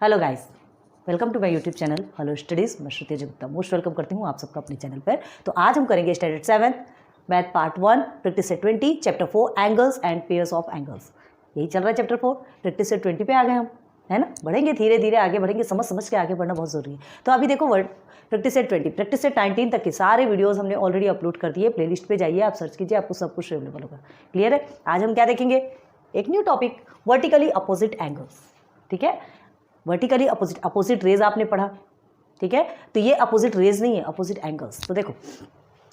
Hello guys, welcome to my YouTube channel hello studies. मैं Shruti Gupta most welcome करती हूँ आप सबका अपने चैनल पर। तो आज हम करेंगे standard 7 math part 1 practice set 20 chapter 4 angles and pairs of angles. यही चल रहा है चैप्टर 4, प्रैक्टिस सेट 20 पे आ गए हम, है ना। बढ़ेंगे धीरे धीरे आगे बढ़ेंगे, समझ के आगे बढ़ना बहुत ज़रूरी है। तो अभी देखो word practice set 20 practice set 19 तक के सारे वीडियोस हमने ऑलरेडी अपलोड कर दिए। प्लेलिस्ट पे जाइए, आप सर्च कीजिए, आपको सब कुछ अवेलेबल होगा। क्लियर है। आज हम क्या देखेंगे, एक new topic, vertically opposite angles. ठीक है, वर्टिकली अपोजिट रेज आपने पढ़ा, ठीक है। तो ये अपोजिट रेज नहीं है, अपोजिट एंगल्स। तो देखो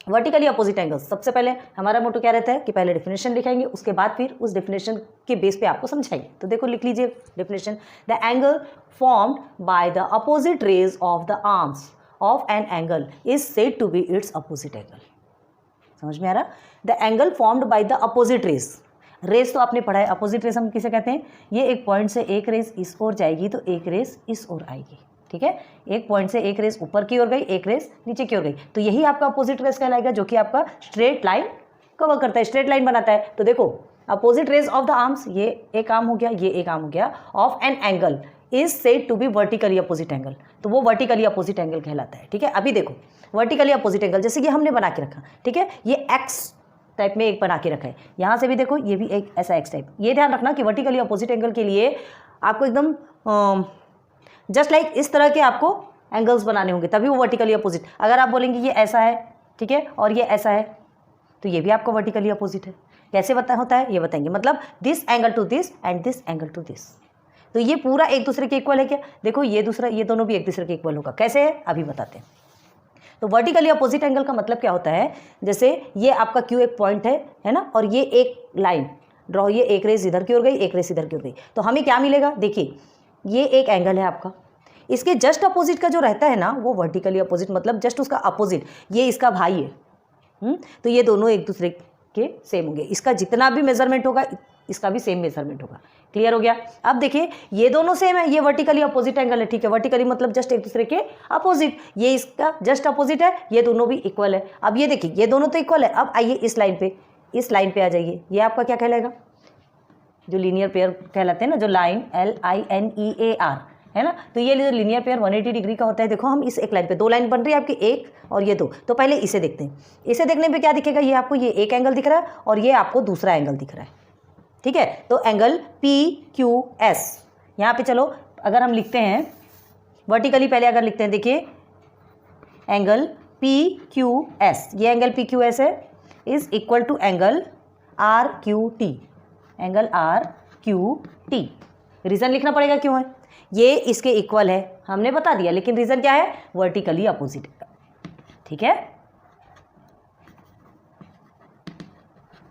वर्टिकली अपोजिट एंगल्स, सबसे पहले हमारा मोटो क्या रहता है कि पहले डेफिनेशन लिखेंगे, उसके बाद फिर उस डेफिनेशन के बेस पे आपको समझाएंगे। तो देखो लिख लीजिए definition, the angle formed by the opposite rays of the arms of an angle is said to be its opposite angle. समझ में आ रहा। The angle formed by the opposite rays, rays तो आपने पढ़ा है, अपोजिट रेस हम किसे कहते हैं, ये एक पॉइंट से एक रेस इस ओर जाएगी तो एक रेस इस ओर आएगी। ठीक है, एक पॉइंट से एक रेस ऊपर की ओर गई, एक रेस नीचे की ओर गई, तो यही आपका अपोजिट रेस कहलाएगा, जो कि आपका स्ट्रेट लाइन कवर करता है, स्ट्रेट लाइन बनाता है। तो देखो opposite rays of the arms, ये एक आर्म हो गया, ये एक आर्म हो गया, of an angle is said to be vertically opposite angle, तो वो वर्टिकली अपोजिट एंगल कहलाता है। ठीक है, अभी देखो वर्टिकली अपोजिट एंगल जैसे कि हमने बना के रखा, ठीक है, ये एक्स टाइप में एक बना के रखा है, यहाँ से भी देखो ये भी एक ऐसा एक्स टाइप। ये ध्यान रखना कि वर्टिकली अपोजिट एंगल के लिए आपको एकदम जस्ट लाइक इस तरह के आपको एंगल्स बनाने होंगे, तभी वो वर्टिकली अपोजिट। अगर आप बोलेंगे ये ऐसा है, ठीक है, और ये ऐसा है, तो ये भी आपका वर्टिकली अपोजिट है। कैसे होता है ये बताएंगे, मतलब this angle to this and this angle to this, तो ये पूरा एक दूसरे के इक्वल है क्या, देखो ये दूसरा, ये दोनों भी एक दूसरे के इक्वल होगा। कैसे है अभी बताते हैं। तो वर्टिकली अपोजिट एंगल का मतलब क्या होता है, जैसे ये आपका क्यू एक पॉइंट है ना, और ये एक लाइन ड्रॉ, ये एक रेस इधर की ओर गई, एक रेस इधर की ओर गई, तो हमें क्या मिलेगा, देखिए ये एक एंगल है आपका, इसके जस्ट अपोजिट का जो रहता है ना वो वर्टिकली अपोजिट, मतलब जस्ट उसका अपोजिट, ये इसका भाई है। तो ये दोनों एक दूसरे के सेम होंगे, इसका जितना भी मेजरमेंट होगा इसका भी सेम मेजरमेंट होगा। क्लियर हो गया। अब देखिए ये दोनों सेम है, ये वर्टिकली अपोजिट एंगल है, ठीक है, वर्टिकली मतलब जस्ट एक दूसरे के अपोजिट, ये इसका जस्ट अपोजिट है, ये दोनों भी इक्वल है। अब ये देखिए ये दोनों तो इक्वल है। अब आइए इस लाइन पे आ जाइए, ये आपका क्या कहलाएगा, जो लीनियर पेयर कहलाते हैं ना, जो लाइन LINEAR है ना, तो ये जो लीनियर पेयर 180 डिग्री का होता है। देखो हम इस एक लाइन पे, दो लाइन बन रही है आपकी, एक और ये दो, तो पहले इसे देखते हैं। इसे देखने पे क्या दिखेगा, ये आपको ये एक एंगल दिख रहा है और ये आपको दूसरा एंगल दिख रहा है। ठीक है, तो एंगल PQS, यहाँ पे चलो अगर हम लिखते हैं वर्टिकली, पहले अगर लिखते हैं, देखिए एंगल PQS, ये एंगल PQS है, is equal to angle RQT, angle RQT। Reason लिखना पड़ेगा क्यों है, ये इसके इक्वल है हमने बता दिया, लेकिन रीज़न क्या है, वर्टिकली अपोजिट। ठीक है,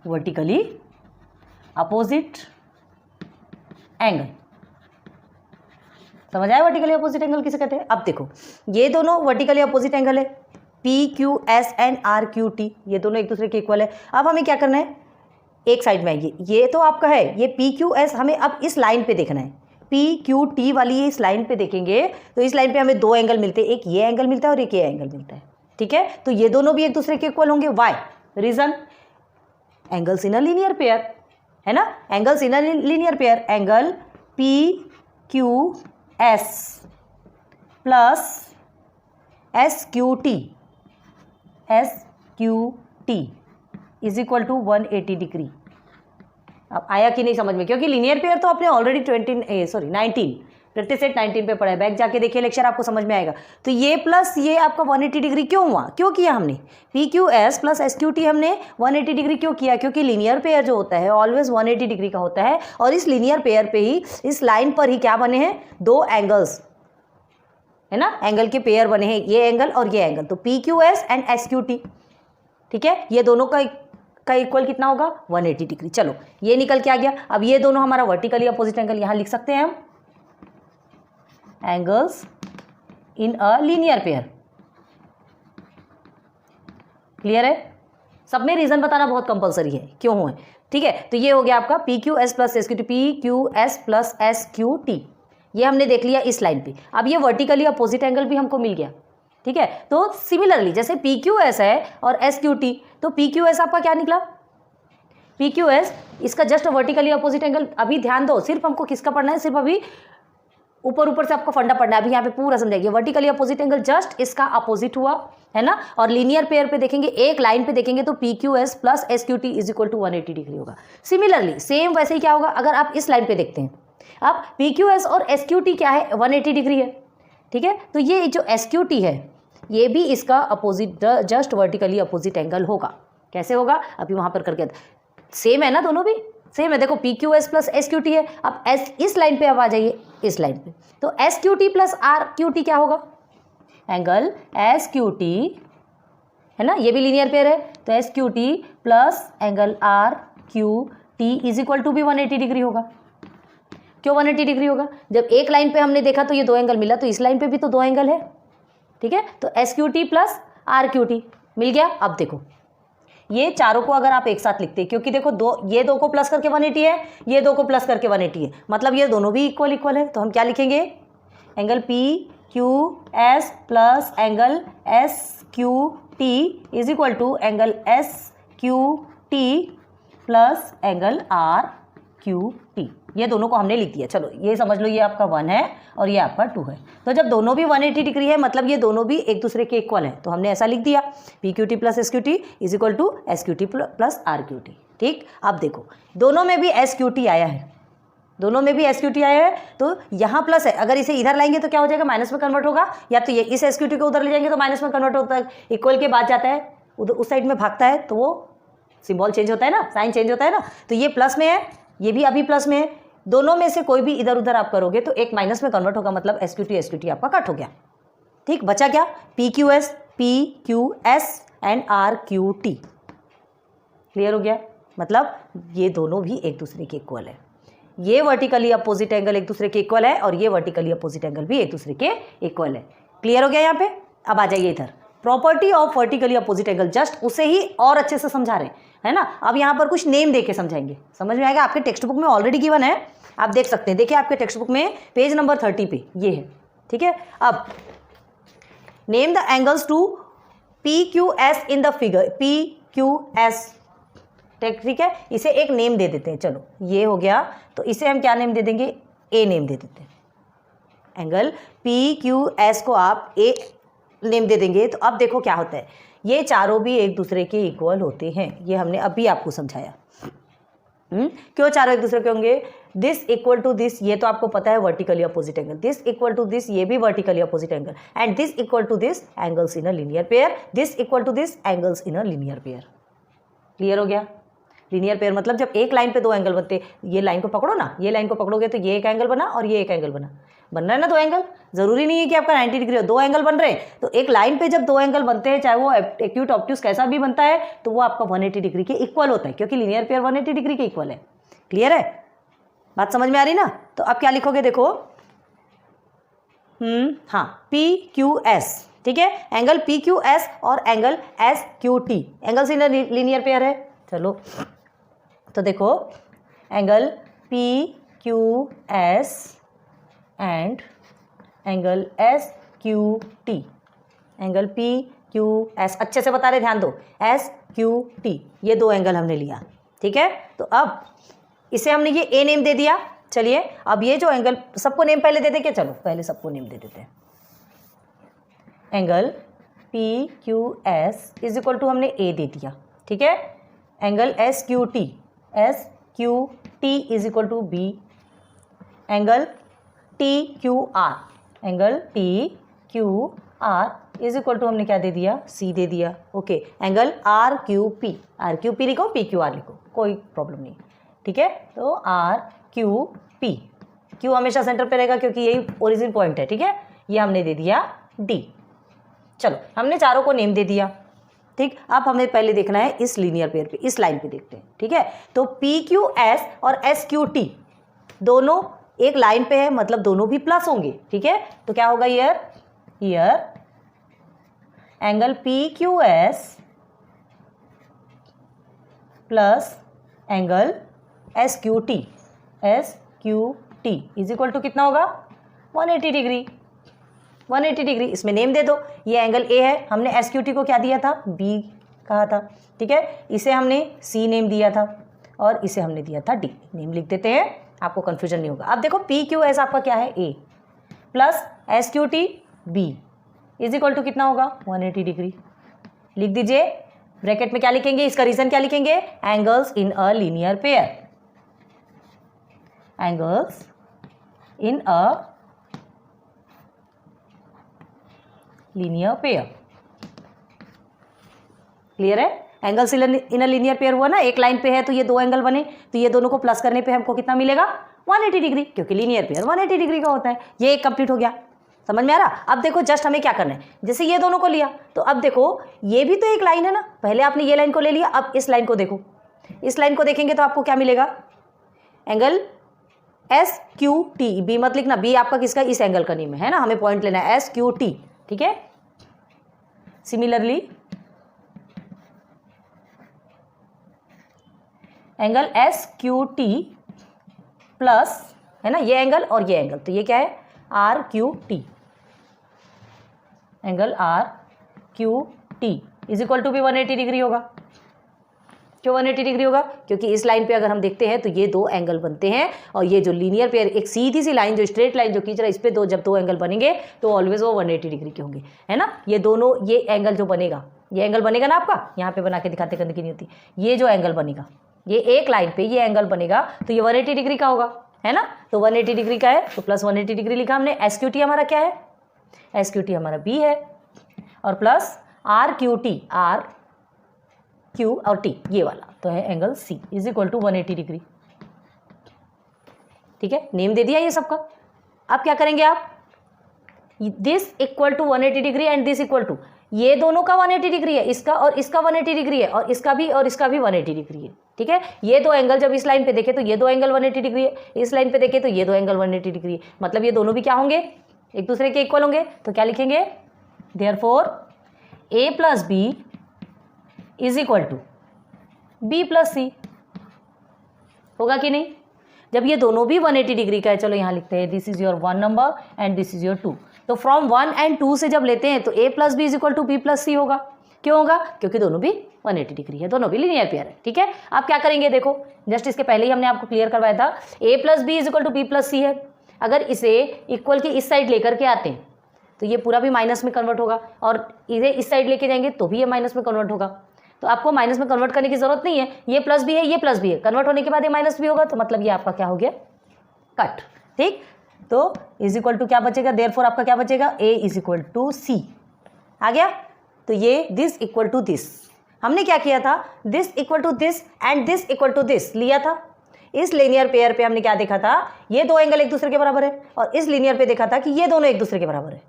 वर्टिकली अपोजिट एंगल, समझ आया वर्टिकली अपोजिट एंगल किसे कहते हैं। अब देखो ये दोनों वर्टिकली अपोजिट एंगल है, PQS एंड RQT, ये दोनों एक दूसरे के इक्वल है। अब हमें क्या करना है, एक साइड में आइए, ये तो आपका है, ये PQS हमें अब इस लाइन पे देखना है, PQT वाली ये इस लाइन पे देखेंगे तो इस लाइन पे हमें दो एंगल मिलते हैं, एक ये एंगल मिलता है और एक ये एंगल मिलता है। ठीक है, तो ये दोनों भी एक दूसरे के इक्वल होंगे। Why, reason angles in a linear pair, है ना, angles in a linear pair, angle PQS plus SQT is equal to 180 degree. अब आया कि नहीं समझ में, क्योंकि लीनियर पेयर तो आपने ऑलरेडी 19 प्रैक्टिस सेट 19 पे पढ़ा है, बैक जाके देखिए लेक्चर, आपको समझ में आएगा। तो ये प्लस ये आपका 180 डिग्री क्यों हुआ, क्यों किया हमने, PQS प्लस SQT हमने 180 डिग्री क्यों किया, क्योंकि लीनियर पेयर जो होता है ऑलवेज 180 डिग्री का होता है, और इस लीनियर पेयर पे ही, इस लाइन पर ही क्या बने हैं, दो एंगल्स, है ना, एंगल के पेयर बने हैं, ये एंगल और ये एंगल, तो PQS एंड SQT। ठीक है, ये दोनों का इक्वल कितना होगा, 180 डिग्री। चलो ये निकल के आ गया। अब ये दोनों हमारा वर्टिकली अपोजिट एंगल, यहाँ लिख सकते हैं हम angles in a linear pair. Clear है, सब में रीजन बताना बहुत कंपलसरी है क्यों हुए। ठीक है, तो ये हो गया आपका PQS plus SQT, PQS plus SQT, ये हमने देख लिया इस लाइन पे। अब ये वर्टिकली अपोजिट एंगल भी हमको मिल गया। ठीक है, तो सिमिलरली जैसे PQS है और SQT, तो PQS आपका क्या निकला, PQS इसका जस्ट वर्टिकली अपोजिट एंगल। अभी ध्यान दो, सिर्फ हमको किसका पढ़ना है, सिर्फ अभी ऊपर ऊपर से आपको फंडा पढ़ना है, अभी यहाँ पे पूरा समझाइए। वर्टिकली अपोजिट एंगल जस्ट इसका अपोजिट हुआ है ना, और लीनियर पेयर पे देखेंगे, एक लाइन पे देखेंगे तो P Q S plus S Q T is equal to 180 degree होगा। सिमिलरली सेम वैसे ही क्या होगा, अगर आप इस लाइन पे देखते हैं, अब पी क्यू एस और एस क्यू टी क्या है, 180 डिग्री है, ठीक है। तो ये जो एस क्यू टी है ये भी इसका opposite, just vertically opposite angle होगा। कैसे होगा, अभी वहां पर करके सेम है ना, दोनों भी सेम है। देखो P Q S plus S Q T है, अब एस इस लाइन पे अब आ जाइए, इस लाइन पे, तो S Q T plus R Q T क्या होगा, एंगल एस क्यू टी है ना, ये भी लीनियर पेयर है, तो S Q T plus angle R Q T is equal to भी 180 डिग्री होगा। क्यों 180 डिग्री होगा, जब एक लाइन पे हमने देखा तो ये दो एंगल मिला, तो इस लाइन पे भी तो दो एंगल है, ठीक है। तो S Q T plus R Q T मिल गया। अब देखो ये चारों को अगर आप एक साथ लिखते हैं, क्योंकि देखो दो, ये दो को प्लस करके 180 है, ये दो को प्लस करके 180 है, मतलब ये दोनों भी इक्वल इक्वल है, तो हम क्या लिखेंगे, angle P Q S plus angle S Q T is equal to angle S Q T plus angle R Q T. ये दोनों को हमने लिख दिया। चलो ये समझ लो, ये आपका 1 है और ये आपका 2 है, तो जब दोनों भी 180 डिग्री है मतलब ये दोनों भी एक दूसरे के इक्वल है, तो हमने ऐसा लिख दिया, P Q T plus S Q T is equal to S Q T plus R Q T. ठीक, अब देखो दोनों में भी एस क्यू टी आया है, दोनों में भी एस क्यू टी आया है, तो यहाँ प्लस है, अगर इसे इधर लाएंगे तो क्या हो जाएगा, माइनस में कन्वर्ट होगा, या तो ये इस एस क्यू टी को उधर ले जाएंगे तो माइनस में कन्वर्ट होता है, इक्वल के बाद जाता है उधर उस साइड में भागता है, तो वो सिंबल चेंज होता है ना, साइन चेंज होता है ना, तो ये प्लस में है, ये भी अभी प्लस में है, दोनों में से कोई भी इधर उधर आप करोगे तो एक माइनस में कन्वर्ट होगा, मतलब एस क्यू टी आपका कट हो गया। ठीक, बचा क्या, P Q S and R Q T. Clear हो गया, मतलब ये दोनों भी एक दूसरे के इक्वल है, ये वर्टिकली अपोजिट एंगल एक दूसरे के इक्वल है और ये वर्टिकली अपोजिट एंगल भी एक दूसरे के इक्वल है। क्लियर हो गया यहाँ पे। अब आ जाइए इधर, property of vertically opposite angle, just उसे ही और अच्छे से समझा रहे हैं, है ना। अब यहाँ पर कुछ नेम देके समझाएंगे, समझ में आएगा। आपके टेक्स्ट बुक में ऑलरेडी गिवन है, आप देख सकते हैं, देखिए आपके टेक्स्ट बुक में पेज नंबर 30 पे ये है, ठीक है। अब name the angles to P Q S in the figure, P Q S, ठीक है, इसे एक नेम दे देते हैं। चलो ये हो गया, तो इसे हम क्या नेम दे देंगे, ए नेम दे देते हैं। एंगल पी क्यू एस को आप ए नेम दे देंगे, तो अब देखो क्या होता है, ये चारों भी एक दूसरे के इक्वल होते हैं, ये हमने अभी आपको समझाया। क्यों चारों एक दूसरे के होंगे, दिस इक्वल टू दिस, ये तो आपको पता है vertically opposite angle, this equal to this, ये भी vertically opposite angle, and this equal to this angles in a linear pair, this equal to this angles in a linear pair. Clear हो गया। Linear pair मतलब जब एक line पे दो angle बनते, ये लाइन को पकड़ो ना, ये लाइन को पकड़ोगे तो ये एक एंगल बना और ये एक एंगल बना, बन रहा है ना दो एंगल, जरूरी नहीं है कि आपका 90 डिग्री हो, दो एंगल बन रहे हैं, तो एक लाइन पे जब दो एंगल बनते हैं, चाहे वो एक्यूट ऑब्ट्यूस कैसा भी बनता है, तो वो आपका 180 डिग्री के इक्वल होता है, क्योंकि लीनियर पेयर 180 डिग्री के इक्वल है। क्लियर है, बात समझ में आ रही ना। तो अब क्या लिखोगे, देखो हाँ, पी क्यू एस, ठीक है, एंगल पी क्यू एस और angle S Q T, angles in linear pair है। चलो तो देखो angle P Q S and angle S Q T, angle P Q S, अच्छे से बता रहे, ध्यान दो, एस क्यू टी, ये दो एंगल हमने लिया, ठीक है। तो अब इसे हमने ये ए नेम दे दिया। चलिए अब ये जो एंगल, सबको नेम पहले दे दे क्या, चलो पहले सबको नेम दे देते हैं। Angle P Q S is equal to हमने ए दे दिया, ठीक है। Angle S Q T is equal to B, angle T Q R, angle T Q R is equal to हमने क्या दे दिया, सी दे दिया। Okay, angle R Q P लिखो, पी क्यू आर लिखो, कोई प्रॉब्लम नहीं, ठीक है। तो आर क्यू पी, क्यू हमेशा सेंटर पे रहेगा क्योंकि यही ओरिजिन पॉइंट है, ठीक है। ये हमने दे दिया डी। चलो हमने चारों को नेम दे दिया, ठीक। अब हमें पहले देखना है इस लीनियर पेयर पे, इस लाइन पे देखते हैं, ठीक है। तो पी क्यू एस और एस क्यू टी दोनों एक लाइन पे है, मतलब दोनों भी प्लस होंगे, ठीक है। तो क्या होगा, here angle P Q S plus angle S Q T is equal to कितना होगा, 180 डिग्री। 180 डिग्री, इसमें नेम दे दो, ये एंगल ए है, हमने एस क्यू टी को क्या दिया था, बी कहा था, ठीक है। इसे हमने सी नेम दिया था और इसे हमने दिया था डी, नेम लिख देते हैं, आपको कंफ्यूजन नहीं होगा। अब देखो पी क्यू एस आपका क्या है, A, plus S Q T B is equal to कितना होगा 180 डिग्री। लिख दीजिए, ब्रैकेट में क्या लिखेंगे, इसका रीजन क्या लिखेंगे, angles in a linear pair, angles in a linear pair. Clear है, angles in a linear pair हुआ ना, एक लाइन पे है तो ये दो एंगल बने, तो ये दोनों को प्लस करने पे हमको कितना मिलेगा 180 डिग्री, क्योंकि लीनियर पेयर 180 डिग्री का होता है। ये एक कंप्लीट हो गया, समझ में आ रहा। अब देखो जस्ट हमें क्या करना है, जैसे ये दोनों को लिया तो अब देखो ये भी तो एक लाइन है ना, पहले आपने ये लाइन को ले लिया, अब इस लाइन को देखो, इस लाइन को देखेंगे तो आपको क्या मिलेगा, angle S Q T, B मत लिखना, बी आपका किसका, इस एंगल का नेम है ना, हमें पॉइंट लेना है एस क्यू टी, ठीक है। Similarly angle S Q T plus है ना ये एंगल और ये एंगल, तो ये क्या है R Q T, angle R Q T is equal to भी 180 डिग्री होगा। क्यों 180 डिग्री होगा, क्योंकि इस लाइन पे अगर हम देखते हैं तो ये दो एंगल बनते हैं, और ये जो लीनियर पेयर एक सीधी सी लाइन जो स्ट्रेट लाइन जो खींच रहा है, इस पे जब दो एंगल बनेंगे तो ऑलवेज वो 180 डिग्री के होंगे, है ना। ये दोनों, ये एंगल जो बनेगा, ये एंगल बनेगा ना आपका, यहाँ पे बना के दिखाते करने की नहीं होती, ये जो एंगल बनेगा, ये एक लाइन पे ये एंगल बनेगा तो ये 180 डिग्री का होगा, है ना। तो 180 डिग्री का है तो प्लस 180 डिग्री लिखा हमने। एस क्यू टी हमारा क्या है, एस क्यू टी हमारा बी है, और plus R Q T, R Q और टी ये वाला तो है angle C is equal to 180 degree, ठीक है। नेम दे दिया ये सबका। अब क्या करेंगे आप, this equal to 180 degree and this equal to, ये दोनों का 180 डिग्री है, इसका और इसका 180 डिग्री है, और इसका भी 180 डिग्री है, ठीक है। ये दो एंगल जब इस लाइन पे देखे तो ये दो एंगल 180 डिग्री है, इस लाइन पे देखे तो ये दो एंगल 180 डिग्री है, मतलब ये दोनों भी क्या होंगे, एक दूसरे के इक्वल होंगे। तो क्या लिखेंगे, therefore A plus B is equal to B plus C, होगा कि नहीं। जब ये दोनों भी 180 डिग्री का है, चलो यहाँ लिखते हैं this is your 1 number and this is your 2, तो फ्रॉम 1 एंड 2 से जब लेते हैं तो a plus B is equal to B plus C होगा। क्यों होगा, क्योंकि दोनों भी 180 डिग्री है, दोनों भी लीनियर पेयर है, ठीक है। आप क्या करेंगे, देखो जस्ट इसके पहले ही हमने आपको क्लियर करवाया था, a plus B is equal to B plus C है, अगर इसे इक्वल की इस साइड लेकर के आते हैं तो ये पूरा भी माइनस में कन्वर्ट होगा, और इसे इस साइड लेके जाएंगे तो भी ये माइनस में कन्वर्ट होगा। तो आपको माइनस में कन्वर्ट करने की जरूरत नहीं है, ये प्लस भी है ये प्लस भी है, कन्वर्ट होने के बाद ये माइनस भी होगा, तो मतलब ये आपका क्या हो गया, कट, ठीक। तो इज इक्वल टू क्या बचेगा, देयरफॉर आपका क्या बचेगा, a is equal to C आ गया। तो ये दिस इक्वल टू दिस, हमने क्या किया था, this equal to this and this equal to this लिया था। इस लीनियर पेयर पे हमने क्या देखा था, ये दो एंगल एक दूसरे के बराबर है, और इस लीनियर पे देखा था कि ये दोनों एक दूसरे के बराबर है,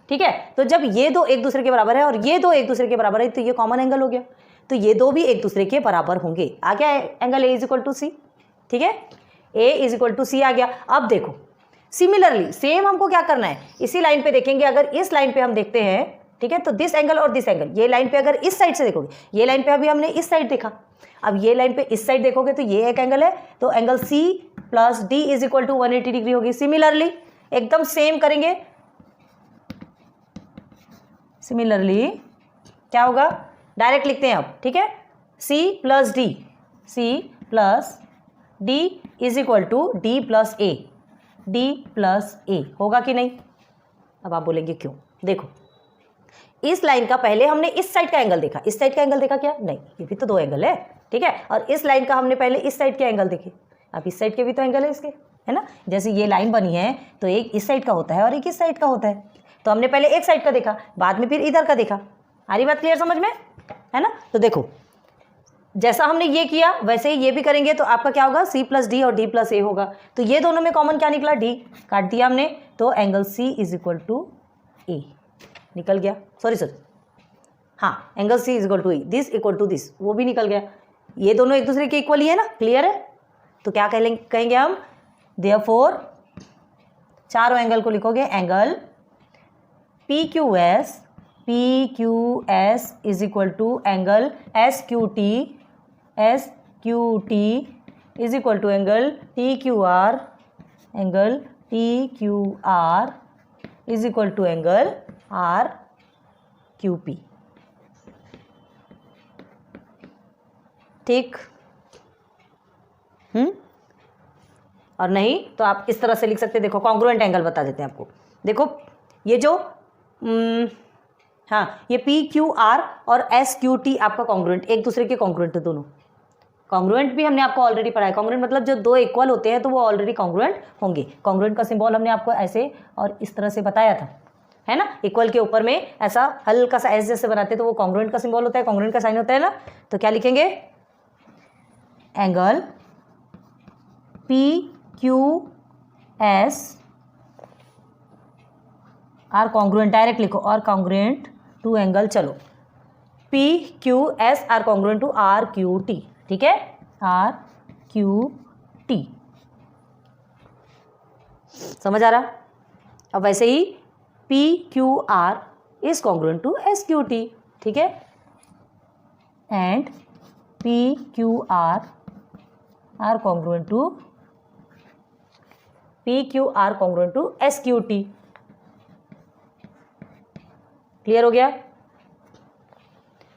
ठीक है। तो जब ये दो एक दूसरे के बराबर है और ये दो एक दूसरे के बराबर है तो ये कॉमन एंगल हो गया, तो ये दो भी एक दूसरे के बराबर होंगे। आ गया angle A is equal to C, ठीक है, A is equal to C आ गया। अब देखो सिमिलरली सेम हमको क्या करना है, इसी लाइन पे देखेंगे, अगर इस लाइन पे हम देखते हैं, ठीक है, तो दिस एंगल और दिस एंगल, ये लाइन पे अगर इस साइड से देखोगे, ये लाइन पे अभी हमने इस साइड देखा, अब ये लाइन पे इस साइड देखोगे तो ये एक एंगल है, तो angle C plus D is equal to 180 degree होगी। सिमिलरली एकदम सेम करेंगे, सिमिलरली क्या होगा, डायरेक्ट लिखते हैं अब, ठीक है, C plus D, C plus D is equal to D plus A, D plus A होगा कि नहीं। अब आप बोलेंगे क्यों, देखो इस लाइन का पहले हमने इस साइड का एंगल देखा, इस साइड का एंगल देखा क्या, नहीं, ये भी तो दो एंगल है, ठीक है, और इस लाइन का हमने पहले इस साइड के एंगल देखे, अब इस साइड के भी तो एंगल है इसके, है ना। जैसे ये लाइन बनी है तो एक इस साइड का होता है और एक इस साइड का होता है, तो हमने पहले एक साइड का देखा, बाद में फिर इधर का देखा। आ रही बात क्लियर समझ में, है ना। तो देखो जैसा हमने ये किया वैसे ही ये भी करेंगे, तो आपका क्या होगा, सी प्लस डी और डी प्लस ए होगा। तो ये दोनों में कॉमन क्या निकला, डी काट दिया हमने, तो angle C is equal to A निकल गया, सॉरी हाँ, angle C is equal to A, this equal to this वो भी निकल गया, ये दोनों एक दूसरे के इक्वल ही है ना, क्लियर है। तो क्या कहेंगे हम, देयरफॉर चारों एंगल को लिखोगे, angle P Q S is equal to angle S Q T is equal to angle T Q R is equal to angle R Q P, ठीक। और नहीं तो आप इस तरह से लिख सकते हैं, देखो कॉन्ग्रुएंट एंगल बता देते हैं आपको, देखो ये जो हाँ ये पी क्यू आर और एस क्यू टी आपका कॉन्ग्रुएंट, एक दूसरे के कॉन्ग्रुएंट है दोनों। कॉन्ग्रुएंट भी हमने आपको ऑलरेडी पढ़ा है। कॉन्ग्रुएंट मतलब जो दो इक्वल होते हैं तो वो ऑलरेडी कॉन्ग्रुएंट होंगे। कॉन्ग्रुएंट का सिंबल हमने आपको ऐसे और इस तरह से बताया था, है ना। इक्वल के ऊपर में ऐसा हल्का सा एस जैसे बनाते हैं तो वो कॉन्ग्रुएंट का सिंबल होता है, कॉन्ग्रुएंट का साइन होता है ना। तो क्या लिखेंगे, angle P Q S are congruent, direct लिखो, और कॉन्ग्रुएंट टू एंगल, चलो P Q S are congruent to R Q T, ठीक है, आर क्यू टी। समझ आ रहा। अब वैसे ही P Q R is congruent to S Q T, ठीक है, and P Q R congruent to S Q T. Clear हो गया,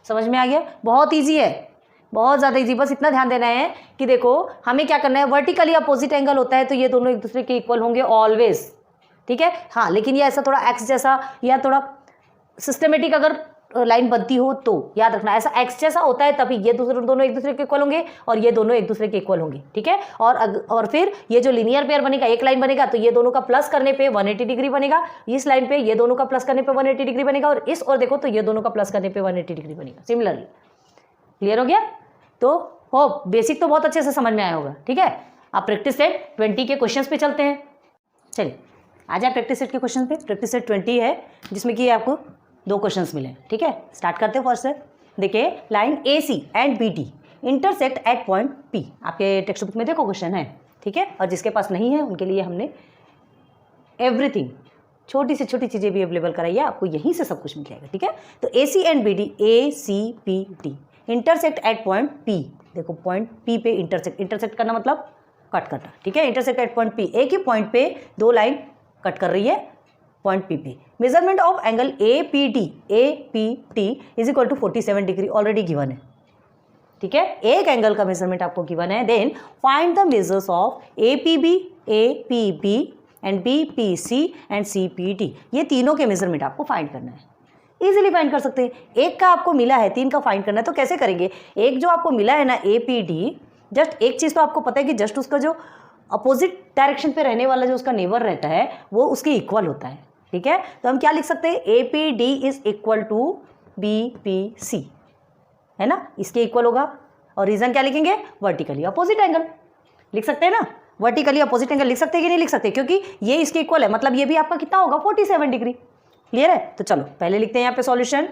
समझ में आ गया। बहुत इजी है, बहुत ज़्यादा इजी। बस इतना ध्यान देना है कि देखो हमें क्या करना है, वर्टिकली अपोजिट एंगल होता है तो ये दोनों एक दूसरे के इक्वल होंगे ऑलवेज, ठीक है। हाँ लेकिन ये ऐसा थोड़ा एक्स जैसा या थोड़ा सिस्टमेटिक अगर लाइन बनती हो तो याद रखना, ऐसा एक्स जैसा होता है तभी ये दोनों एक दूसरे के इक्वल होंगे और ये दोनों एक दूसरे के इक्वल होंगे, ठीक है। और फिर ये जो लीनियर पेयर बनेगा, एक लाइन बनेगा तो ये दोनों का प्लस करने पे 180 डिग्री बनेगा, इस लाइन पे ये दोनों का प्लस करने पे 180 डिग्री बनेगा, और इस और देखो तो ये दोनों का प्लस करने पे 180 डिग्री बनेगा सिमिलरली। क्लियर हो गया। तो होप बेसिक तो बहुत अच्छे से समझ में आया होगा, ठीक है। आप प्रैक्टिस सेट 20 के क्वेश्चन पे चलते हैं। चलिए आ जाए प्रैक्टिस सेट के क्वेश्चन पे। प्रैक्टिस सेट 20 है जिसमें कि आपको 2 क्वेश्चंस मिले, ठीक है। स्टार्ट करते हैं फर्स्ट से। देखिए line A C and B D intersect at point P. आपके टेक्स्ट बुक में देखो क्वेश्चन है, ठीक है, और जिसके पास नहीं है उनके लिए हमने एवरीथिंग, छोटी से छोटी चीज़ें भी अवेलेबल कराई है, आपको यहीं से सब कुछ मिल जाएगा, ठीक है। तो A C and B D, A C P D intersect at point P. देखो पॉइंट पी पे इंटरसेक्ट करना मतलब कट करना, ठीक है। इंटरसेक्ट एट पॉइंट पी, एक ही पॉइंट पे 2 लाइन कट कर रही है पॉइंट पी पे। Measurement of angle A P T is equal to 47 degree already given है, ठीक है। एक एंगल का मेजरमेंट आपको गिवन है। Then find the measures of A P B and B P C and C P D. ये तीनों के मेजरमेंट आपको फाइंड करना है। इजीली फाइंड कर सकते हैं। एक का आपको मिला है, 3 का फाइंड करना है, तो कैसे करेंगे। एक जो आपको मिला है ना ए पी डी, जस्ट एक चीज़ तो आपको पता है कि जस्ट उसका जो अपोजिट डायरेक्शन पे रहने वाला जो उसका नेबर रहता है वो उसके इक्वल होता है, ठीक है। तो हम क्या लिख सकते हैं, A P D is equal to B P C, है ना, इसके इक्वल होगा। और रीजन क्या लिखेंगे, वर्टिकली अपोजिट एंगल लिख सकते हैं ना। वर्टिकली अपोजिट एंगल लिख सकते हैं कि नहीं लिख सकते, क्योंकि ये इसके इक्वल है, मतलब ये भी आपका कितना होगा 47 डिग्री। क्लियर है। तो चलो पहले लिखते हैं यहाँ पे सॉल्यूशन।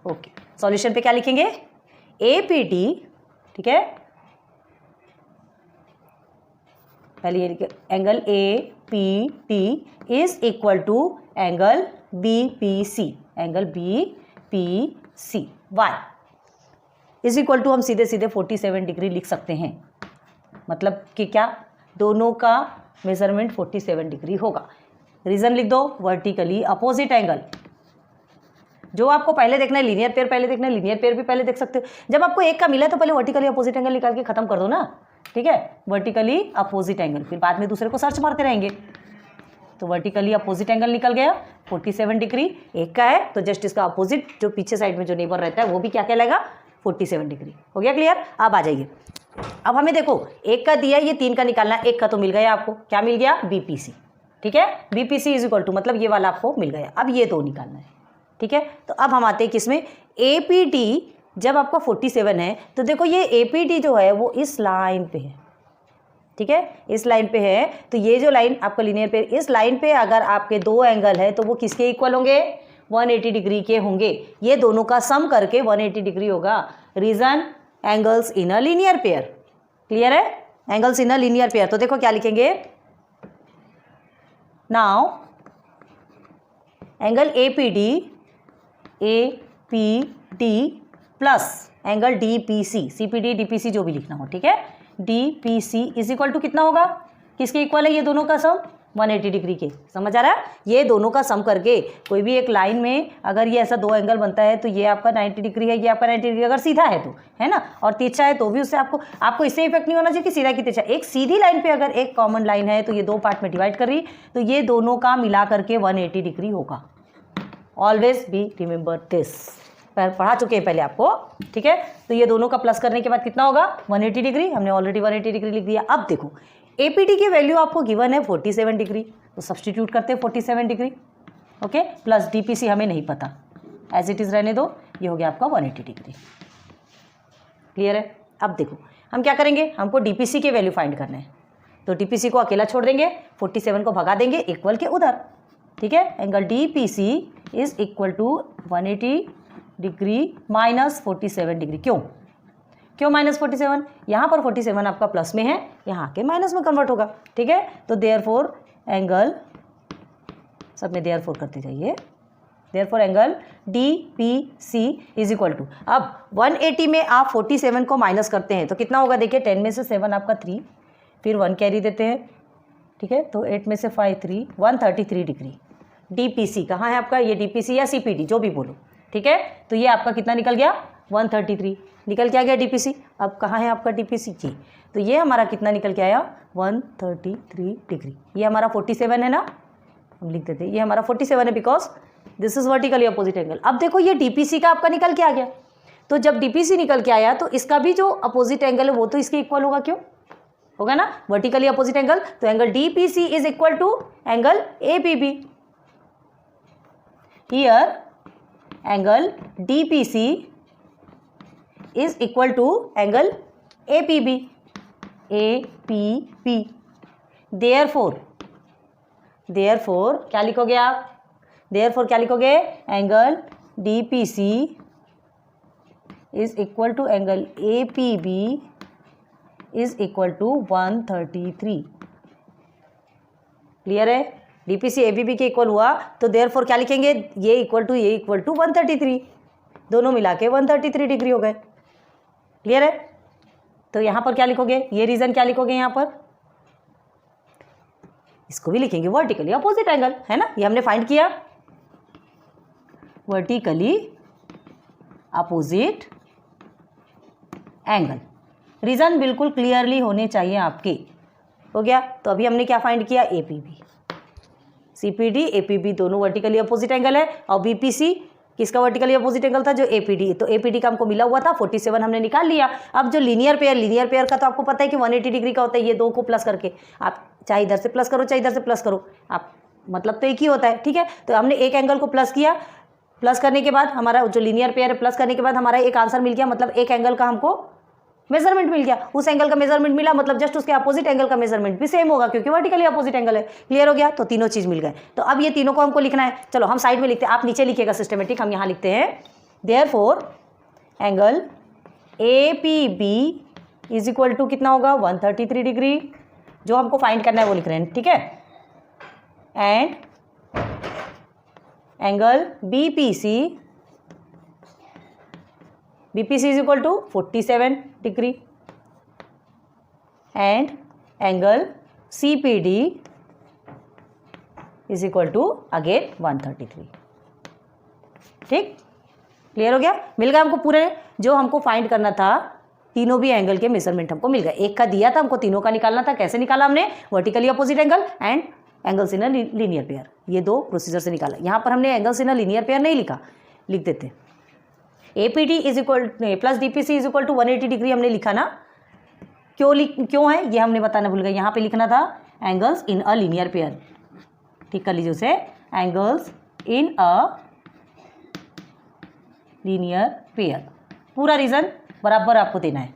ओके, सॉल्यूशन पे क्या लिखेंगे, ए पी डी, ठीक है, पहले ये लिखे angle A P T is equal to angle B P C, angle B P C why is equal to, हम सीधे सीधे 47 डिग्री लिख सकते हैं। मतलब कि क्या, दोनों का मेजरमेंट 47 डिग्री होगा। रीजन लिख दो, वर्टिकली अपोजिट एंगल। जो आपको पहले देखना है लीनियर पेयर पहले देखना है, लीनियर पेयर भी पहले देख सकते हो। जब आपको एक का मिला है तो पहले वर्टिकली अपोजिट एंगल निकाल के खत्म कर दो ना, ठीक है, वर्टिकली अपोजिट एंगल, फिर बाद में दूसरे को सर्च मारते रहेंगे। तो वर्टिकली अपोजिट एंगल निकल गया 47 डिग्री, एक का है तो जस्ट इसका अपोजिट जो पीछे साइड में जो नेबर रहता है वो भी क्या कहलाएगा, 47 डिग्री। हो गया क्लियर। अब आ जाइए, अब हमें देखो एक का दिया, ये 3 का निकालना है। एक का तो मिल गया आपको, क्या मिल गया, बीपीसी, ठीक है, बीपीसी इज इक्वल टू, मतलब ये वाला आपको मिल गया। अब ये 2 निकालना है, ठीक है। तो अब हम आते हैं किसमें, एपीडी जब आपका 47 है तो देखो ये एपीडी जो है वो इस लाइन पे है, ठीक है, इस लाइन पे है। तो ये जो लाइन आपका लीनियर पेयर, इस लाइन पे अगर आपके 2 एंगल है तो वो किसके इक्वल होंगे, 180 डिग्री के होंगे। ये दोनों का सम करके 180 डिग्री होगा। Reason, angles in a linear pair. Clear है, angles in a linear pair. तो देखो क्या लिखेंगे, now angle APD plus angle DPC, CPD DPC जो भी लिखना हो, ठीक है, डीपीसी इज इक्वल टू कितना होगा, किसके इक्वल है ये दोनों का सम, 180 डिग्री के। समझ आ रहा है? ये दोनों का सम करके कोई भी एक लाइन में अगर ये ऐसा दो एंगल बनता है तो ये आपका 90 डिग्री है, ये आपका 90 डिग्री अगर सीधा है तो, है ना, और तिरछा है तो भी उससे आपको इससे इफेक्ट नहीं होना चाहिए कि सीधा की तिरछा। एक सीधी लाइन पे अगर एक कॉमन लाइन है तो ये दो पार्ट में डिवाइड कर रही, तो ये दोनों का मिला करके 180 डिग्री होगा। ऑलवेज बी रिमेंबर दिस, पढ़ा चुके हैं पहले आपको, ठीक है। तो ये दोनों का प्लस करने के बाद कितना होगा? 180 डिग्री। हमने ऑलरेडी 180 डिग्री लिख दिया। अब देखो एपीडी की वैल्यू आपको गिवन है 47 डिग्री, तो सब्सटीट्यूट करते हैं 47 डिग्री, ओके, प्लस डीपीसी हमें नहीं पता, एज इट इज रहने दो। ये हो गया आपका 180 डिग्री। क्लियर है? अब देखो हम क्या करेंगे, हमको डीपीसी की वैल्यू फाइंड करना है, तो डीपीसी को अकेला छोड़ देंगे, 47 को भगा देंगे इक्वल के उधर, ठीक है। Angle DPC is equal to 180 degree minus 47 degree. क्यों माइनस 47? यहाँ पर 47 आपका प्लस में है, यहाँ के माइनस में कन्वर्ट होगा, ठीक है। तो देयरफॉर एंगल, सब में देयरफॉर करते जाइए, therefore angle DPC is equal to, अब 180 में आप 47 को माइनस करते हैं तो कितना होगा? देखिए 10 में से 7 आपका 3, फिर 1 कैरी देते हैं, ठीक है, तो 8 में से 5 3, 133 डिग्री। डीपीसी कहाँ है आपका? ये डीपीसी या सीपीडी जो भी बोलो, ठीक है। तो ये आपका कितना निकल गया? 133 निकल के आ गया डीपीसी। अब कहाँ है आपका डीपीसी? जी, तो ये हमारा कितना निकल के आया? 133 डिग्री। ये हमारा 47 है ना, हम लिख देते हैं ये हमारा 47 है, because this is vertically opposite angle. अब देखो ये डीपीसी का आपका निकल के आ गया, तो जब डीपीसी निकल के आया तो इसका भी जो अपोजिट एंगल है वो तो इसके इक्वल होगा, क्यों होगा ना, वर्टिकली अपोजिट एंगल। तो angle DPC is equal to angle APB. Here angle DPC is equal to angle APB, APB। therefore क्या लिखोगे आप? therefore क्या लिखोगे? Angle DPC is equal to angle APB is equal to 133। Clear है? DPC APB के equal हुआ तो therefore क्या लिखेंगे? ये इक्वल टू 133, दोनों मिला के 133 डिग्री हो गए। क्लियर है? तो यहां पर क्या लिखोगे? ये रीजन क्या लिखोगे यहां पर? इसको भी लिखेंगे वर्टिकली अपोजिट एंगल, है ना, ये हमने फाइंड किया, वर्टिकली अपोजिट एंगल। रीजन बिल्कुल क्लियरली होने चाहिए आपके। हो गया? तो अभी हमने क्या फाइंड किया? एपीबी, सीपीडी एपीबी दोनों वर्टिकली अपोजिट एंगल है, और बीपीसी किसका वर्टिकली अपोजिट एंगल था? जो एपीडी। तो एपीडी का हमको मिला हुआ था 47, हमने निकाल लिया। अब जो लीनियर पेयर का तो आपको पता है कि 180 डिग्री का होता है, ये दो को प्लस करके, आप चाहे इधर से प्लस करो चाहे इधर से प्लस करो, आप मतलब तो एक ही होता है, ठीक है। तो हमने एक एंगल को प्लस किया, प्लस करने के बाद हमारा जो लीनियर पेयर है, प्लस करने के बाद हमारा एक आंसर मिल गया, मतलब एक एंगल का हमको मेजरमेंट मिल गया। उस एंगल का मेजरमेंट मिला मतलब जस्ट उसके अपोजिट एंगल का मेजरमेंट भी सेम होगा, क्योंकि वर्टिकली अपोजिट एंगल है। क्लियर हो गया? तो तीनों चीज मिल गए। तो अब ये तीनों को हमको लिखना है, चलो हम साइड में लिखते हैं, आप नीचे लिखिएगा सिस्टमेटिक, हम यहाँ लिखते हैं therefore angle APB is equal to कितना होगा? 133 डिग्री। जो हमको फाइंड करना है वो लिख रहे हैं, ठीक है। And angle BPC is equal to 47 degree and angle CPD is equal to again 133। ठीक, क्लियर हो गया? मिल गया हमको पूरे जो हमको फाइंड करना था, तीनों भी एंगल के मेजरमेंट हमको मिल गए। एक का दिया था, हमको तीनों का निकालना था। कैसे निकाला हमने? Vertically opposite angle and angles in a linear pair, ये दो प्रोसीजर से निकाला। यहाँ पर हमने angles in a linear pair नहीं लिखा, लिख देते APD is equal plus DPC is equal to 180 degree हमने लिखा ना। क्यों है ये हमने बताना भूल गए। यहाँ पे लिखना था angles in a linear pair, ठीक कर लीजिए उसे, angles in a linear pair. पूरा रीजन बराबर आपको देना है।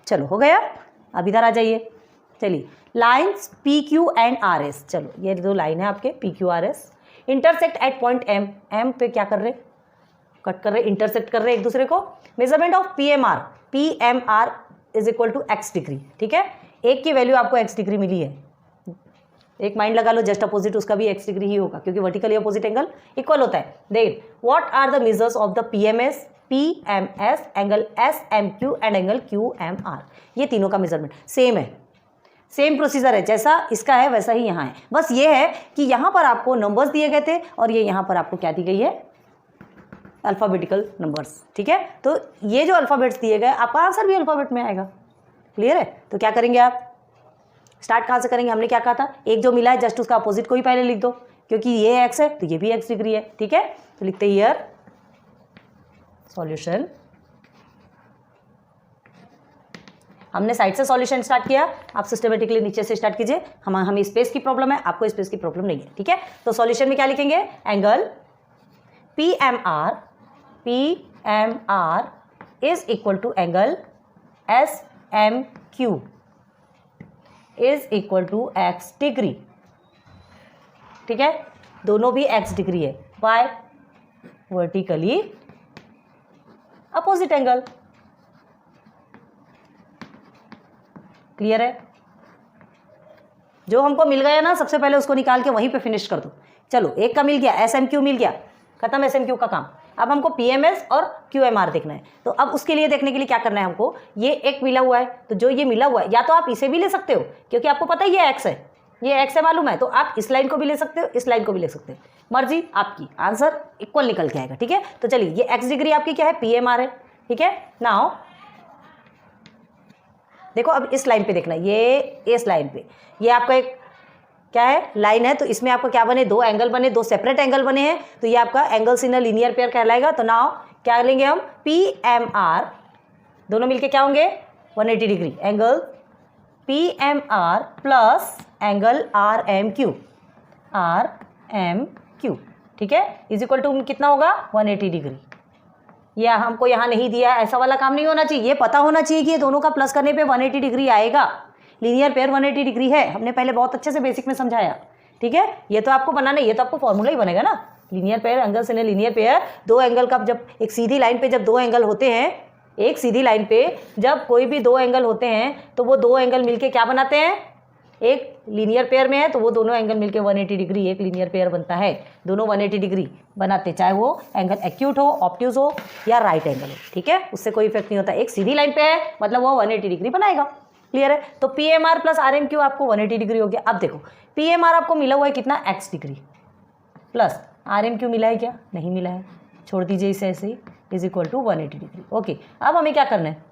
चलो हो गया? अब इधर आ जाइए। चलिए लाइन्स PQ एंड RS, चलो ये दो लाइन है आपके PQ RS, intersect at point M पे क्या कर रहे? कट कर रहे, इंटरसेक्ट कर रहे एक दूसरे को। Measurement of PMR is equal to x degree, ठीक है। एक की वैल्यू आपको x डिग्री मिली है, एक माइंड लगा लो, जस्ट अपोजिट उसका भी x डिग्री ही होगा, क्योंकि वर्टिकली अपोजिट एंगल इक्वल होता है। Then what are the measures of the PMS, angle SMQ and angle QMR। ये तीनों का मेजरमेंट सेम है। सेम प्रोसीजर है, जैसा इसका है वैसा ही यहाँ है। बस ये है कि यहाँ पर आपको नंबर्स दिए गए थे और ये यहाँ पर आपको क्या दी गई है, अल्फ़ाबेटिकल नंबर्स। ठीक है, तो ये जो अल्फ़ाबेट्स दिए गए, आपका आंसर भी अल्फ़ाबेट में आएगा। क्लियर है? तो क्या करेंगे आप, स्टार्ट कहाँ से करेंगे, हमने क्या कहा था, एक जो मिला है जस्ट उसका अपोजिट को ही पहले लिख दो, क्योंकि ये x है तो ये भी x डिग्री है। ठीक है, तो लिखते हियर सॉल्यूशन। हमने साइड से सॉल्यूशन स्टार्ट किया, आप सिस्टमेटिकली नीचे से स्टार्ट कीजिए। हमें स्पेस की प्रॉब्लम है, आपको स्पेस की प्रॉब्लम नहीं है। ठीक है, तो सॉल्यूशन में क्या लिखेंगे, angle PMR is equal to angle SMQ is equal to x degree. ठीक है, दोनों भी x डिग्री है, by vertically opposite angle. Clear है? जो हमको मिल गया ना, सबसे पहले उसको निकाल के वहीं पे फिनिश कर दो। चलो, एक का मिल गया, SMQ मिल गया, खत्म SMQ का काम। अब हमको PMS और QMR देखना है। तो अब उसके लिए देखने के लिए क्या करना है हमको, ये एक मिला हुआ है, तो जो ये मिला हुआ है, या तो आप इसे भी ले सकते हो क्योंकि आपको पता ही ये x है, ये x है मालूम है, तो आप इस लाइन को भी ले सकते हो, इस लाइन को भी ले सकते हो, मर्जी आपकी, आंसर इक्वल निकल के आएगा। ठीक है, तो चलिए, ये x डिग्री आपकी क्या है, PMR है। ठीक है, नाउ देखो, अब इस लाइन पे देखना, ये इस लाइन पे, ये आपका एक क्या है, लाइन है, तो इसमें आपका क्या बने, दो एंगल बने, दो सेपरेट एंगल बने हैं, तो ये आपका angles in a linear pair कहलाएगा। तो नाउ क्या लेंगे हम, PMR, दोनों मिलके क्या होंगे, 180 degree, angle PMR plus angle RMQ। ठीक है, इज इक्वल टू कितना होगा, 180 डिग्री। ये हमको यहाँ नहीं दिया, ऐसा वाला काम नहीं होना चाहिए, ये पता होना चाहिए कि ये दोनों का प्लस करने पे 180 डिग्री आएगा। लीनियर पेयर 180 डिग्री है, हमने पहले बहुत अच्छे से बेसिक में समझाया। ठीक है, ये तो आपको बनाना है, ये तो आपको फॉर्मूला ही बनेगा ना, linear pair, angles in linear pair, दो एंगल का जब एक सीधी लाइन पे जब दो एंगल होते हैं, एक सीधी लाइन पे जब कोई भी दो एंगल होते हैं, तो वो दो एंगल मिलके क्या बनाते हैं, एक लीनियर पेयर में है, तो वो दोनों एंगल मिलके 180 डिग्री एक लीनियर पेयर बनता है। दोनों 180 डिग्री बनाते, चाहे वो एंगल एक्यूट हो, ऑब्ट्यूज हो या राइट एंगल हो। ठीक है, उससे कोई इफेक्ट नहीं होता, एक सीधी लाइन पे है मतलब वो 180 डिग्री बनाएगा। क्लियर है? तो PMR प्लस RMQ आपको 180 डिग्री हो गया। अब देखो, PMR आपको मिला हुआ है कितना, x डिग्री, प्लस RMQ मिला है क्या, नहीं मिला है, छोड़ दीजिए इसे ऐसे ही, is equal to 180 degree. Okay, अब हमें क्या करना है,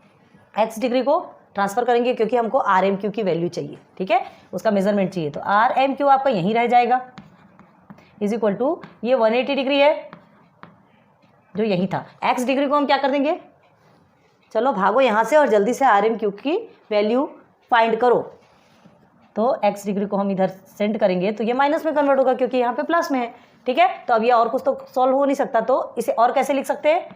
x डिग्री को ट्रांसफर करेंगे क्योंकि हमको RMQ की वैल्यू चाहिए। ठीक है, उसका मेजरमेंट चाहिए, तो RMQ आपका यहीं रह जाएगा, इज इक्वल टू ये 180 डिग्री है जो यही था, x डिग्री को हम क्या कर देंगे, चलो भागो यहाँ से और जल्दी से RMQ की वैल्यू फाइंड करो। तो x डिग्री को हम इधर सेंड करेंगे तो ये माइनस में कन्वर्ट होगा क्योंकि यहाँ पे प्लस में है। ठीक है, तो अब ये और कुछ तो सॉल्व हो नहीं सकता, तो इसे और कैसे लिख सकते हैं,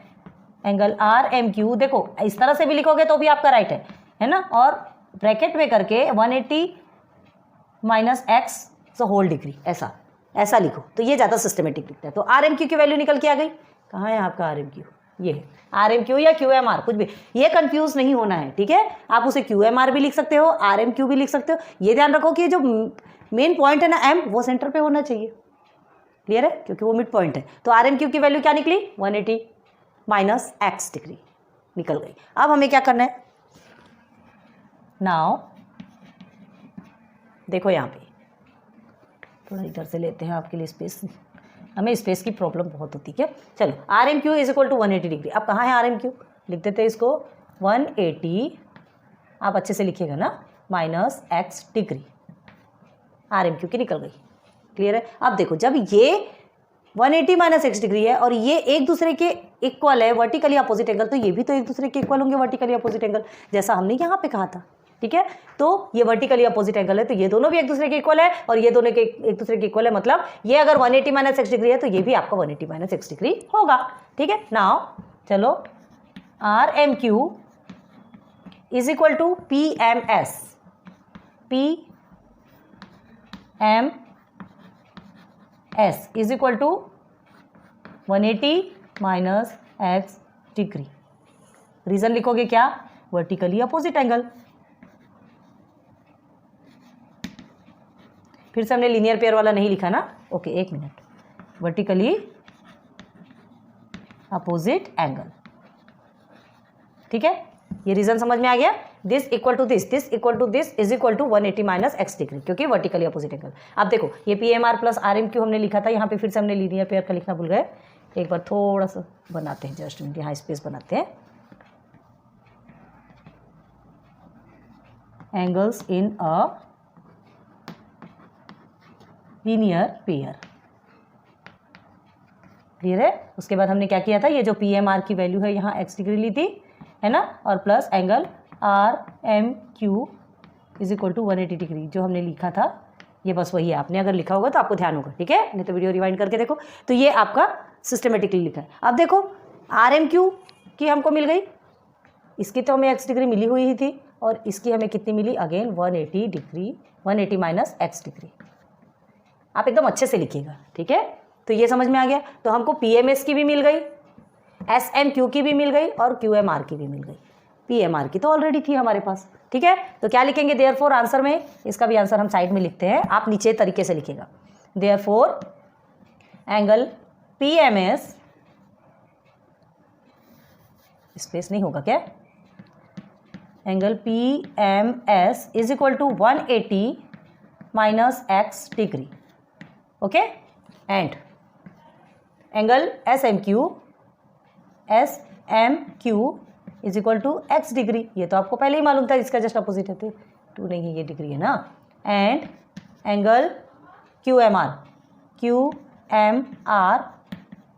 एंगल RMQ, देखो इस तरह से भी लिखोगे तो भी आपका राइट है ना, और ब्रैकेट में करके 180 माइनस x होल डिग्री, ऐसा लिखो, तो ये ज़्यादा सिस्टमेटिक दिखता है। तो RMQ की वैल्यू निकल के आ गई, कहाँ है आपका RMQ, ये है RMQ या QMR, कुछ भी, ये कंफ्यूज नहीं होना है। ठीक है, आप उसे QMR भी लिख सकते हो, RMQ भी लिख सकते हो, ये ध्यान रखो कि जो मेन पॉइंट है ना M, वो सेंटर पे होना चाहिए। क्लियर है, क्योंकि वो मिड पॉइंट है। तो RMQ की वैल्यू क्या निकली, 180 माइनस x डिग्री निकल गई। अब हमें क्या करना है, नाउ देखो यहाँ पे थोड़ा इधर से लेते हैं आपके लिए स्पेस, हमें स्पेस की प्रॉब्लम बहुत होती है। चलो, RMQ is equal to 180 degree. अब कहाँ है RMQ, लिख देते हैं इसको 180, आप अच्छे से लिखिएगा ना, माइनस x डिग्री, RMQ की निकल गई। क्लियर है? अब देखो, जब ये 180 माइनस x डिग्री है और ये एक दूसरे के इक्वल है, वर्टिकली अपोजिट एंगल, तो ये भी तो एक दूसरे के इक्वल होंगे वर्टिकली अपोजिट एंगल, जैसा हमने यहाँ पे कहा था। ठीक है, तो ये वर्टिकली अपोजिट एंगल है, तो ये दोनों भी एक दूसरे के इक्वल है और ये दोनों के एक दूसरे के इक्वल है, मतलब ये अगर 180 माइनस x डिग्री है तो ये भी आपका 180 माइनस x डिग्री होगा। ठीक है, नाउ चलो, RMQ is equal to PMS is equal to 180 minus x degree. Reason लिखोगे क्या, वर्टिकली अपोजिट एंगल। फिर से हमने लीनियर पेयर वाला नहीं लिखा ना, ओके एक मिनट, वर्टिकली अपोजिट एंगल। ठीक है, ये रीजन समझ में आ गया। This equal to this equal to this is equal to 180 minus X degree, क्योंकि वर्टिकली अपोजिट एंगल। अब देखो ये P M R plus R M Q हमने लिखा था, यहाँ पे फिर से हमने लीनियर पेयर का लिखना भूल गए। एक बार थोड़ा सा बनाते हैं, जस्ट यहाँ स्पेस बनाते हैं। Angles in a linear pair, clear है। उसके बाद हमने क्या किया था, ये जो पी एम आर की वैल्यू है यहाँ एक्स डिग्री ली थी, है ना, और plus angle R M Q is equal to 180 degree जो हमने लिखा था, ये बस वही है। आपने अगर लिखा होगा तो आपको ध्यान होगा, ठीक है, नहीं तो वीडियो रिवाइंड करके देखो। तो ये आपका सिस्टमेटिकली लिखा है। अब देखो आर एम क्यू की हमको मिल गई, इसकी तो हमें एक्स डिग्री मिली हुई ही थी, और इसकी हमें कितनी मिली, again 180 degree, 180 minus X degree. आप एकदम अच्छे से लिखिएगा, ठीक है। तो ये समझ में आ गया। तो हमको पी एम एस की भी मिल गई, एस एम क्यू की भी मिल गई, और क्यू एम आर की भी मिल गई। पी एम आर की तो ऑलरेडी थी हमारे पास, ठीक है। तो क्या लिखेंगे, देयरफॉर आंसर में, इसका भी आंसर हम साइड में लिखते हैं, आप नीचे तरीके से लिखिएगा। Therefore angle P M S, space नहीं होगा क्या, angle P M S is equal to 180 minus X degree, okay. And angle S M Q is equal to X degree, ये तो आपको पहले ही मालूम था, इसका जस्ट अपोजिट है, तो 2 नहीं है, ये डिग्री है ना। And angle Q M R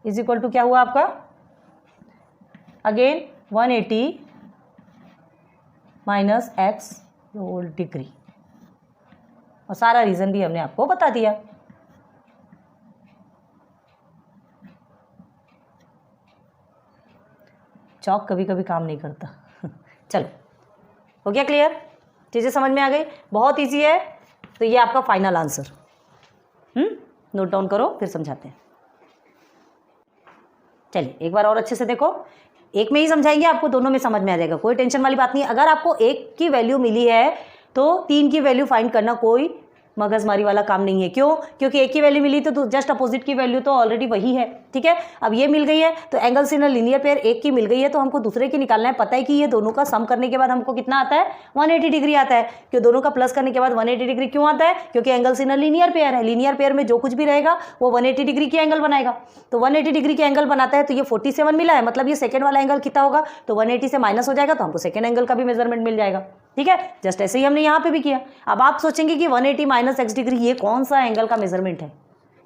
is equal to क्या हुआ आपका, again 180 minus X whole degree, और सारा रीज़न भी हमने आपको बता दिया। चौक कभी कभी काम नहीं करता। चलो, हो गया क्लियर, चीज़ें समझ में आ गई, बहुत इजी है। तो ये आपका फाइनल आंसर, नोट डाउन करो, फिर समझाते हैं। चलिए एक बार और अच्छे से देखो, एक में ही समझाएंगे, आपको दोनों में समझ में आ जाएगा, कोई टेंशन वाली बात नहीं है। अगर आपको एक की वैल्यू मिली है तो 3 की वैल्यू फाइंड करना कोई मगजमारी वाला काम नहीं है। क्यों, क्योंकि एक की वैल्यू मिली तो जस्ट अपोजिट की वैल्यू तो ऑलरेडी वही है, ठीक है। अब ये मिल गई है तो angles in a linear pair एक की मिल गई है, तो हमको दूसरे की निकालना है। पता है कि ये दोनों का सम करने के बाद हमको कितना आता है, 180 डिग्री आता है। क्यों, दोनों का प्लस करने के बाद 180 डिग्री क्यों आता है, क्योंकि angles in a linear pair है। लीनियर पेयर में जो कुछ भी रहेगा वो 180 डिग्री की एंगल बनाएगा। तो 180 डिग्री के एंगल बनाता है, तो ये 47 मिला है, मतलब ये सेकंड वाला एंगल कितना होगा, तो 180 से माइनस हो जाएगा, तो हमको सेकंड एंगल का भी मेजरमेंट मिल जाएगा, ठीक है। जस्ट ऐसे ही हमने यहाँ पे भी किया। अब आप सोचेंगे कि 180 माइनस एक्स डिग्री ये कौन सा एंगल का मेजरमेंट है,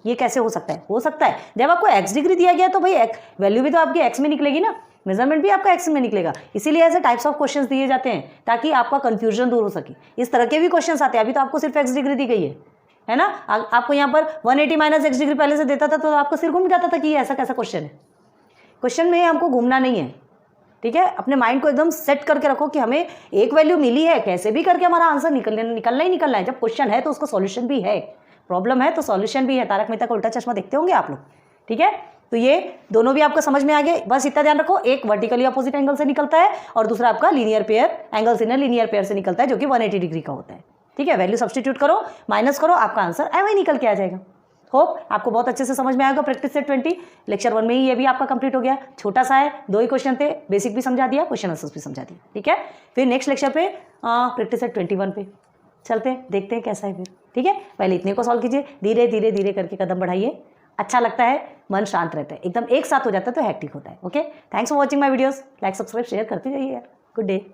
ये कैसे हो सकता है। हो सकता है जब आपको एक्स डिग्री दिया गया तो भाई वैल्यू भी तो आपकी एक्स में निकलेगी ना, मेजरमेंट भी आपका एक्स में निकलेगा। इसीलिए ऐसे टाइप्स ऑफ क्वेश्चंस दिए जाते हैं ताकि आपका कंफ्यूजन दूर हो सके। इस तरह के भी क्वेश्चंस आते हैं। अभी तो आपको सिर्फ एक्स डिग्री दी गई है ना। आपको यहाँ पर 180 माइनस एक्स डिग्री पहले से देता था तो आपको सिर घूम जाता था कि ये ऐसा कैसा क्वेश्चन है। क्वेश्चन में हमको घूमना नहीं है, ठीक है। अपने माइंड को एकदम सेट करके रखो कि हमें एक वैल्यू मिली है, कैसे भी करके हमारा आंसर निकलना ही निकलना है। जब क्वेश्चन है तो उसका सॉल्यूशन भी है, प्रॉब्लम है तो सॉल्यूशन भी है। तारक मेहता का उल्टा चश्मा देखते होंगे आप लोग, ठीक है। तो ये दोनों भी आपको समझ में आ गए। बस इतना ध्यान रखो, एक वर्टिकली अपोजिट एंगल से निकलता है और दूसरा आपका linear pair, angles in linear pair से निकलता है, जो कि 180 डिग्री का होता है, ठीक है। वैल्यू सब्स्टिट्यूट करो, माइनस करो, आपका आंसर ऐसे निकल के आ जाएगा। होप आपको बहुत अच्छे से समझ में आएगा। प्रैक्टिस सेट 20 लेक्चर 1 में ही ये भी आपका कंप्लीट हो गया। छोटा सा है, 2 ही क्वेश्चन थे, बेसिक भी समझा दिया, क्वेश्चन आंसर्स भी समझा दिया, ठीक है। फिर नेक्स्ट लेक्चर पे प्रैक्टिस सेट 21 पे चलते हैं, देखते हैं कैसा है फिर, ठीक है। पहले इतने को सॉल्व कीजिए, धीरे धीरे धीरे करके कदम बढ़ाइए। अच्छा लगता है, मन शांत रहता है, एकदम एक साथ हो जाता है तो हैक्टिक होता है। Okay, thanks for watching my videos. Like subscribe share करते जाइए यार। Good day.